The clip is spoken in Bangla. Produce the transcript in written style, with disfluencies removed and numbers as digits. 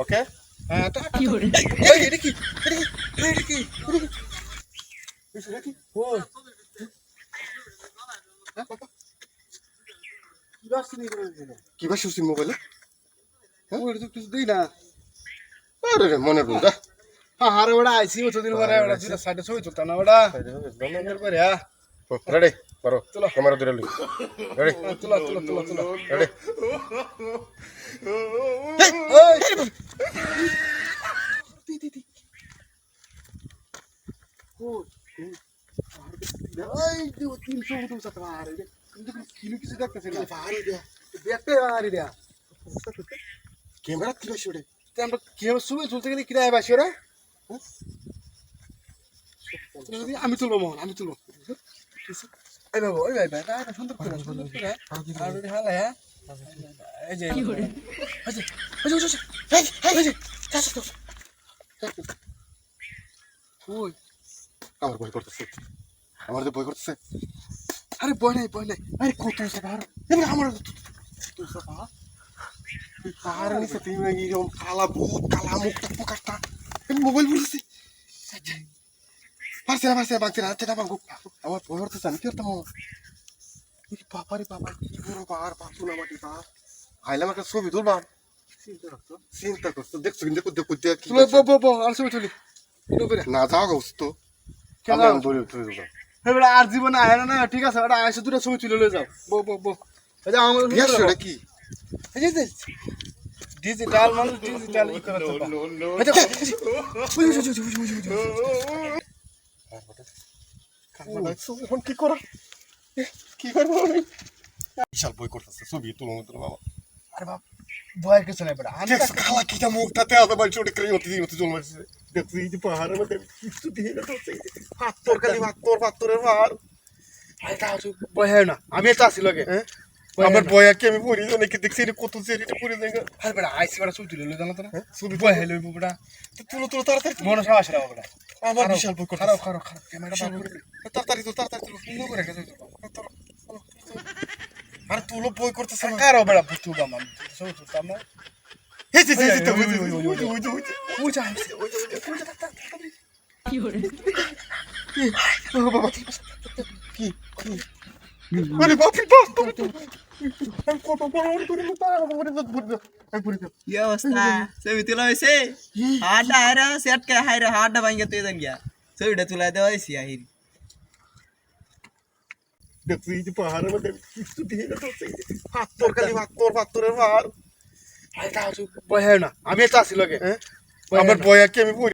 ওকে হ্যাঁ কি করে এই এটা কি এটা কি এটা কি ওই হ্যাঁ বাবা কি বাসি নি করে কি ভাই শুনছি মোবাইলে ওই তো কিছু দেই না আরে রে মনে রুন দা হ্যাঁ আরে ওটা আইছি ওতদিন পরে ওটা দুটা সাইডে ছবি তুলতাম না ওটা সুন্দর করে হ্যাঁ রেডি করো ক্যামেরা ধরে লই রেডি তুলা তুলা তুলা তুলা রেডি এই যে 300 মতো সাথে আর কিন্তু কিলো কিছু দেখতেছ না ভারী দেয়া দেখতে ভারী দেয়া ক্যামেরা তুলে শুড়ে তে আমরা কি ছবি তুলতে গেলে কিরায় বাসি ওরা আমি তুলবো মোহন আমি তুলবো এই বাবু ওই ভাই ভাই এটা সুন্দর করে আর ওই হালা হ্যাঁ এই যে কি করে এই যে এই যে ওই আমার বই করতেছে আমার তো বই করতেছে আরে বয় নাই আরে কত আছে ভার এবার আমার তো সাফা আর নিছে তুমি এরকম কালা ভূত কালা মুখটা পোকাটা মোবাইল বলতেছে পারছে বাকি রাতে না বাঙ্গু আমার বই করতেছে আমি কি করতাম বাবারে বাবা কি বড় বার বাসু না মাটি বা আইলাম একটা ছবি তুলবাম চিন্তা করছো দেখছো কিন্তু দেখো কি বো আর ছবি তুলি এটা করে না যাও গোস্ত কেন? আমি ধরে ধরে দেব এবারে আর জীবনে আয় না ঠিক আছে ওটা আইসে দুটো ছবি তুলে লয়ে যাও বো এই যে আমার বিয়ার সেটা কি এই যে ডিজিটাল মানুষ ডিজিটাল ই করে তো এই যে এখন কি করা কি করবো আমি বিশাল বই করতেছে ছবি তুলো বাবা আরে বাপ ভয় কিছু নাই বড় আমি দেখছো খালা কিটা মুখটাতে আদা বাড়ি ছোট করে হতে জল মারছে দেখছো এই যে পাহাড়ের মধ্যে কিছু দিয়ে না তো পাথর খালি পাথরের পাহাড় আরে তাও ভয় হয় না আমি এটা আসি লগে আমার বয়া কি আমি পড়ি অনেকে দেখছি এটা কত সেরিটা পড়ে যায় আরে বড় আইসি বড় ছবি তুলে লয়ে জানো তো না ছবি ভয় হইলো বড় তুলো তাড়াতাড়ি মনে সাহস রাখো বড় আমার বিশাল বই করতেছে খারাপ ক্যামেরা বার করে তাড়াতাড়ি তুলো সুন্দর করে একটা ছবি আরে তুলো বই করতেছে না কারো বড় বুঝতে পারলাম ছবি তুলতাম না এই যে ওই যা কি করে বাবা কি আরে বাপি বাপ আমি কত বড় করে কি অবস্থা ছবি তোলা হয়েছে হাড়টা হারা সেটকে হাইরে হাড়টা ভাঙ্গে তুই জান গিয়া ছবিটা তুলা দেওয়া হয়েছে আহিরি দেখছি এই যে পাহাড়ের মধ্যে কিছু দিয়ে না তো পাথর খালি পাথরের পাহাড় আরে তাও ভয় হয় না আমি এটা আসি লগে আমার বয়া কি আমি